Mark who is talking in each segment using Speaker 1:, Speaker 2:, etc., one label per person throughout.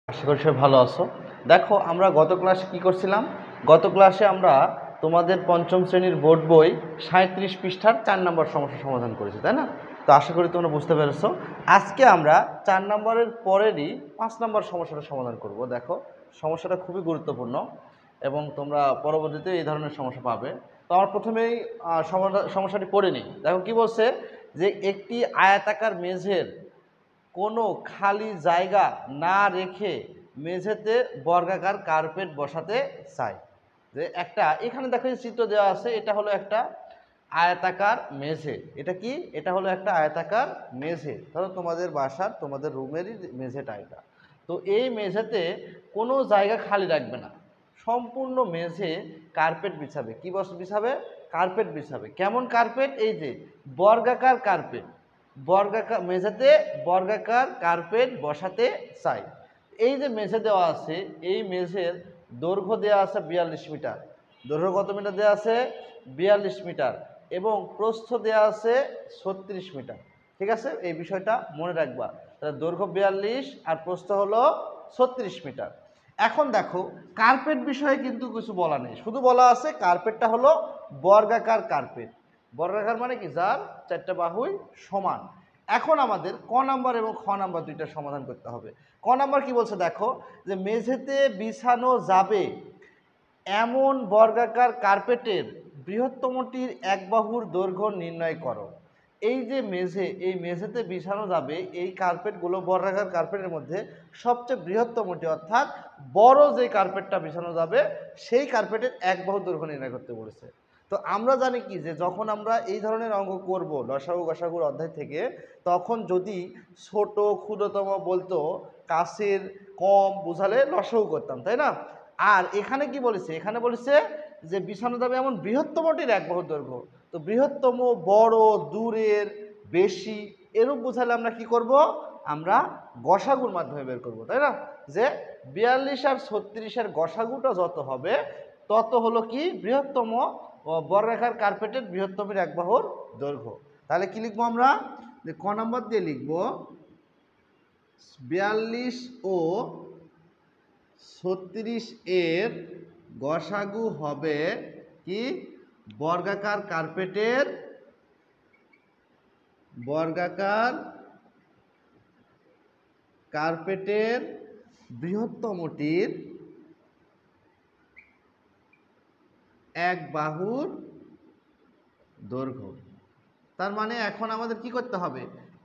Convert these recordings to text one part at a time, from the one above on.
Speaker 1: আশা করি সবাই ভালো আছো। দেখো আমরা গত ক্লাসে কি করছিলাম? গত ক্লাসে আমরা তোমাদের পঞ্চম শ্রেণীর বোর্ড বই 37 পৃষ্ঠার 4 নম্বর সমস্যা সমাধান করেছি, তাই না? তো আশা করি তোমরা বুঝতে পেরেছো। আজকে আমরা 4 নম্বরের পরেরই 5 নম্বর সমস্যাটা সমাধান করব। দেখো সমস্যাটা খুবই গুরুত্বপূর্ণ এবং তোমরা পরবর্তীতে এই ধরনের সমস্যা পাবে। তো আমরা প্রথমেই সমস্যাটি পড়ে নিই। দেখো কি বলছে, যে একটি আয়তাকার মেঝের কোনো খালি জায়গা না রেখে মেঝেতে বর্গাকার কার্পেট বসাতে চাই। যে একটা এখানে দেখো চিত্র দেওয়া আছে, এটা হলো একটা আয়তাকার মেঝে। এটা কি? এটা হলো একটা আয়তাকার মেঝে। ধরো তোমাদের বাসার তোমাদের রুমেরই মেঝেটা এটা। তো এই মেঝেতে কোনো জায়গা খালি রাখবে না, সম্পূর্ণ মেঝে কার্পেট বিছাবে। কি বিছাবে? কার্পেট বিছাবে। কেমন কার্পেট? এই যে বর্গাকার কার্পেট। বর্গাকার মেঝেতে বর্গাকার কার্পেট বসাতে চাই। এই যে মেঝে দেওয়া আছে, এই মেঝের দৈর্ঘ্য দেওয়া আছে 42 মিটার। দৈর্ঘ্য কত মিটার দেওয়া আছে? 42 মিটার। এবং প্রস্থ দেওয়া আছে 36 মিটার। ঠিক আছে, এই বিষয়টা মনে রাখবা। তাহলে দৈর্ঘ্য 42 আর প্রস্থ হলো 36 মিটার। এখন দেখো কার্পেট বিষয়ে কিন্তু কিছু বলা নেই, শুধু বলা আছে কার্পেটটা হলো বর্গাকার কার্পেট। বর্গাকার মানে কি? যার 4টা বাহুই সমান। এখন আমাদের ক নাম্বার এবং খ নাম্বার দুইটা সমাধান করতে হবে। ক নাম্বার কি বলছে দেখো, যে মেঝেতে বিছানো যাবে এমন বর্গাকার কার্পেটের বৃহত্তমটির এক বাহুর দৈর্ঘ্য নির্ণয় করো। এই যে মেঝে, এই মেঝেতে বিছানো যাবে এই কার্পেটগুলো বর্গাকার কার্পেটের মধ্যে সবচেয়ে বৃহত্তমটি, অর্থাৎ বড় যে কার্পেটটা বিছানো যাবে সেই কার্পেটের এক বাহুর দৈর্ঘ্য নির্ণয় করতে বলেছে। তো আমরা জানি কি, যে যখন আমরা এই ধরনের অঙ্ক করব লসাগু গসাগুর অধ্যায় থেকে, তখন যদি ছোট ক্ষুদ্রতম বলতো, কাছের কম বোঝালে লসাগু করতাম, তাই না? আর এখানে কি বলেছে? এখানে বলেছে যে বিছানো যাবে এমন বৃহত্তমটির এক বাহুর দৈর্ঘ্য। তো বৃহত্তম, বড়, দূরের, বেশি এরূপ বোঝালে আমরা কি করব? আমরা গসাগুর মাধ্যমে বের করব, তাই না? যে 42 আর 36-এর গসাগুটা যত হবে তত হলো কি বৃহত্তম বর্গাকার কার্পেটের বৃহত্তমের এক বাহুর দৈর্ঘ্য। তাহলে কি লিখবো আমরা? যে ক নম্বর দিয়ে লিখব 42 ও 36 এর গসাগু হবে কি? বর্গাকার কার্পেটের বৃহত্তমটির এক বাহুর দৈর্ঘ্য। তার মানে এখন আমাদের কি করতে হবে?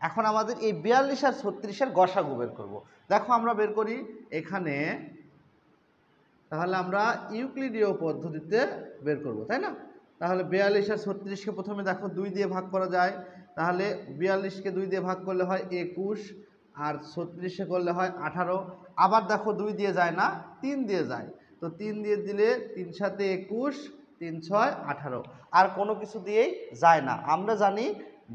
Speaker 1: এখন আমাদের এই 42 আর 36-এর গসাগু বের করব। দেখো আমরা বের করি এখানে, তাহলে আমরা ইউক্লিডীয় পদ্ধতিতে বের করব, তাই না? তাহলে 42 আর 36-কে প্রথমে দেখো 2 দিয়ে ভাগ করা যায়। তাহলে 42-কে 2 দিয়ে ভাগ করলে হয় 21, আর 36-এ করলে হয় 18। আবার দেখো 2 দিয়ে যায় না, 3 দিয়ে যায়। তো 3 দিয়ে দিলে 3 7 21, 3 6 18, আর কোনো কিছু দিয়েই যায় না। আমরা জানি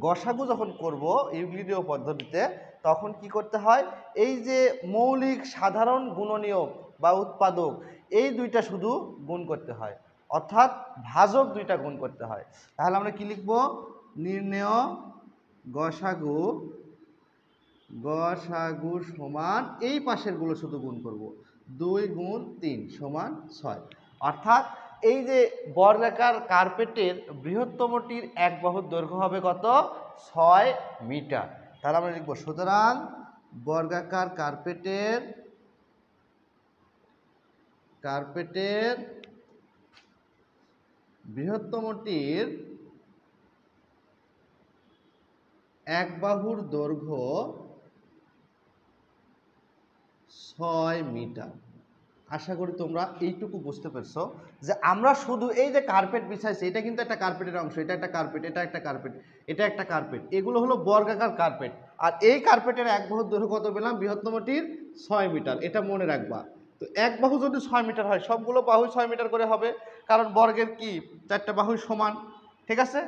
Speaker 1: গসাগু যখন করব ইউক্লিডীয় পদ্ধতিতে, তখন কি করতে হয়? এই যে মৌলিক সাধারণ গুণনীয়ক বা উৎপাদক, এই দুইটা শুধু গুণ করতে হয়, অর্থাৎ ভাজক দুইটা গুণ করতে হয়। তাহলে আমরা কি লিখব? নির্ণেয় গসাগু সমান এই পাশেরগুলো শুধু গুণ করব। 2 গুণ 3 সমান 6। অর্থাৎ এই যে বর্গাকার কার্পেটের বৃহত্তমটির এক বাহুর দৈর্ঘ্য হবে কত? 6 মিটার। তাহলে আমরা লিখব সুতরাং বর্গাকার কার্পেটের বৃহত্তমটির এক বাহুর দৈর্ঘ্য 6 মিটার। আশা করি তোমরা এইটুকু বুঝতে পারছো যে আমরা শুধু এই যে কার্পেট বিছাইছি, এটা কিন্তু একটা কার্পেটের অংশ, এটা একটা কার্পেট, এটা একটা কার্পেট, এটা একটা কার্পেট, এগুলো হলো বর্গাকার কার্পেট। আর এই কার্পেটের এক বাহুর দৈর্ঘ্য কত পেলাম? বৃহত্তমটির 6 মিটার। এটা মনে রাখবা। তো এক বাহু যদি 6 মিটার হয়, সবগুলো বাহু 6 মিটার করে হবে, কারণ বর্গের কি 4টা বাহুই সমান। ঠিক আছে,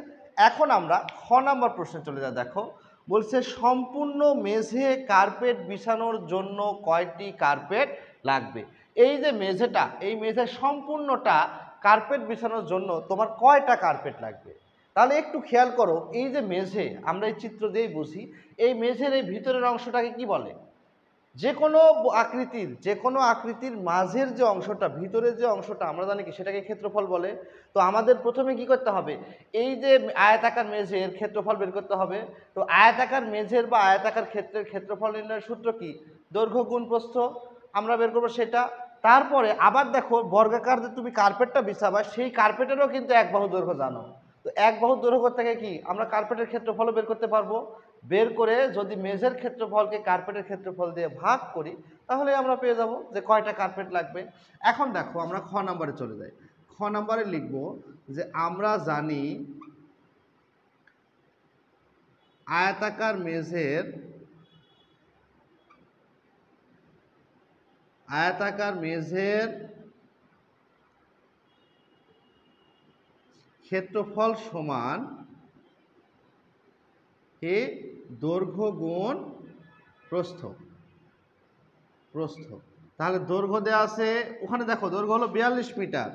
Speaker 1: এখন আমরা খ নাম্বার প্রশ্নে চলে যাই। দেখো বলছে সম্পূর্ণ মেঝে কার্পেট বিছানোর জন্য কয়টি কার্পেট লাগবে? এই যে মেঝেটা, এই মেঝে সম্পূর্ণটা কার্পেট বিছানোর জন্য তোমার কয়টা কার্পেট লাগবে? তাহলে একটু খেয়াল করো, এই যে মেঝে, আমরা এই চিত্র দিয়েই বুঝি, এই মেঝের এই ভিতরের অংশটাকে কি বলে? যে কোনো আকৃতির মাঝের যে অংশটা, ভিতরের যে অংশটা আমরা জানি কি সেটাকে ক্ষেত্রফল বলে। তো আমাদের প্রথমে কি করতে হবে, এই যে আয়তাকার মেঝের ক্ষেত্রফল বের করতে হবে। তো আয়তাকার মেঝের বা আয়তাকার ক্ষেত্রের ক্ষেত্রফল নির্ণয়ের সূত্র কি, দৈর্ঘ্য গুণ প্রস্থ, আমরা বের করবো সেটা। তারপরে আবার দেখো বর্গাকার যে তুমি কার্পেটটা বিছাবা, সেই কার্পেটেরও কিন্তু এক বাহু দৈর্ঘ্য জানো। তো এক বাহু দৈর্ঘ্য থেকে কি আমরা কার্পেটের ক্ষেত্রফলও বের করতে পারবো। বের করে যদি মেঝের ক্ষেত্রফলকে কার্পেটের ক্ষেত্রফল দিয়ে ভাগ করি, তাহলে আমরা পেয়ে যাব যে কয়টা কার্পেট লাগবে। এখন দেখো আমরা খ নাম্বারে চলে যাই। খ নাম্বারে লিখব যে আমরা জানি আয়তাকার মেঝের ক্ষেত্রফল সমান দৈর্ঘ্য গুণ প্রস্থ। তাহলে দৈর্ঘ্য দেওয়া আছে, ওখানে দেখো দৈর্ঘ্য হলো 42 মিটার,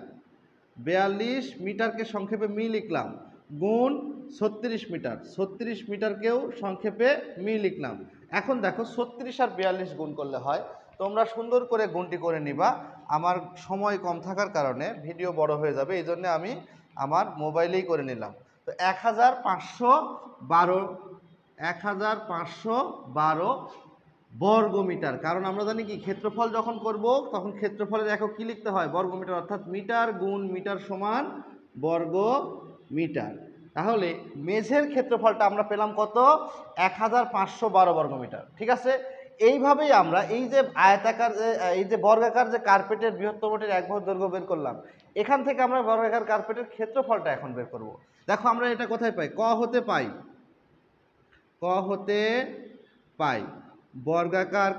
Speaker 1: 42 মিটারকে সংক্ষেপে মি লিখলাম, গুণ 36 মিটার, 36 মিটারকেও সংক্ষেপে মি লিখলাম। এখন দেখো 36 আর 42 গুণ করলে হয়, তোমরা সুন্দর করে গুণটি করে নিবা। আমার সময় কম থাকার কারণে ভিডিও বড় হয়ে যাবে, এই জন্য আমি আমার মোবাইলেই করে নিলাম। তো 1512 বর্গমিটার। কারণ আমরা জানি কি ক্ষেত্রফল যখন করব তখন ক্ষেত্রফলের একক কি লিখতে হয়, বর্গমিটার, অর্থাৎ মিটার গুণ মিটার সমান বর্গ মিটার। তাহলে মেঝের ক্ষেত্রফলটা আমরা পেলাম কত, 1512 বর্গমিটার। ঠিক আছে, এইভাবেই আমরা এই যে আয়তাকার এই যে বর্গাকার যে কার্পেটের বৃহত্তমটির এক বাহু দৈর্ঘ্য বের করলাম, এখান থেকে আমরা বর্গাকার কার্পেটের ক্ষেত্রফলটা এখন বের করব। দেখো আমরা এটা কোথায় পাই, ক হতে পাই বর্গাকার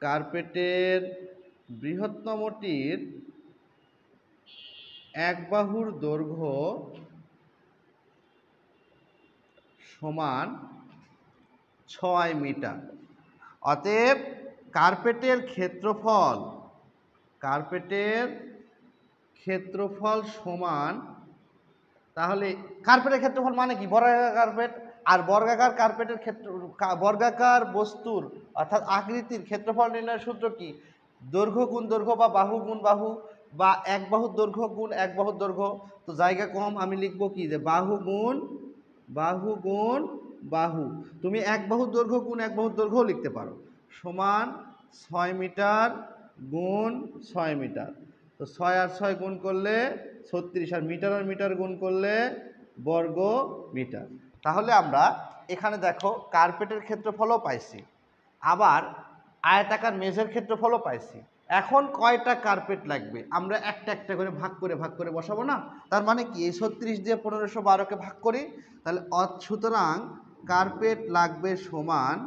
Speaker 1: কার্পেটের বৃহত্তমটির এক বাহুর দৈর্ঘ্য সমান 6 মিটার। অতএব কার্পেটের ক্ষেত্রফল সমান, তাহলে কার্পেটের ক্ষেত্রফল মানে কি, বর্গাকার কার্পেট। আর বর্গাকার বস্তুর অর্থাৎ আকৃতির ক্ষেত্রফল নির্ণয়ের সূত্র কি, দৈর্ঘ্য গুণ দৈর্ঘ্য বা বাহু গুণ বাহু, বা এক বাহুর দৈর্ঘ্য গুণ এক বাহুর দৈর্ঘ্য। তো জায়গা কম, আমি লিখবো কি, যে বাহু গুণ বাহু। তুমি এক বাহুর দৈর্ঘ্য গুণ এক বাহুর দৈর্ঘ্যও লিখতে পারো, সমান 6 মিটার গুণ 6 মিটার। তো 6 আর 6 গুণ করলে 36, আর মিটার গুণ করলে বর্গ মিটার। তাহলে আমরা এখানে দেখো কার্পেটের ক্ষেত্রফলও পাইছি, আবার আয়তাকার মেঝের ক্ষেত্রফলও পাইছি। এখন কয়টা কার্পেট লাগবে আমরা একটা একটা করে ভাগ করে বসাবো না। তার মানে কি, এই 36 দিয়ে 1512কে ভাগ করি, তাহলে সুতরাং কার্পেট লাগবে সমান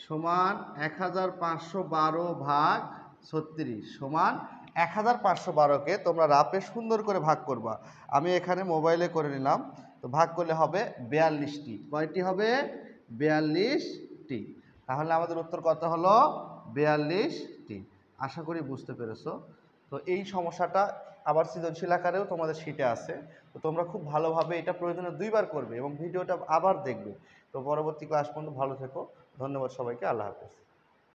Speaker 1: 1512 ভাগ 36 সমান 1512কে তোমরা রাপে সুন্দর করে ভাগ করবা। আমি এখানে মোবাইলে করে নিলাম। তো ভাগ করলে হবে 42টি। কয়টি হবে, 42টি। তাহলে আমাদের উত্তর কত হলো, 42টি। আশা করি বুঝতে পেরেছো। তো এই সমস্যাটা আবার সৃজনশীল আকারেও তোমাদের শিটে আছে। তো তোমরা খুব ভালোভাবে এটা প্রয়োজনে 2বার করবে এবং ভিডিওটা আবার দেখবে। তো পরবর্তী ক্লাস পর্যন্ত ভালো থেকো। ধন্যবাদ সবাইকে, আল্লাহ হাফেজ।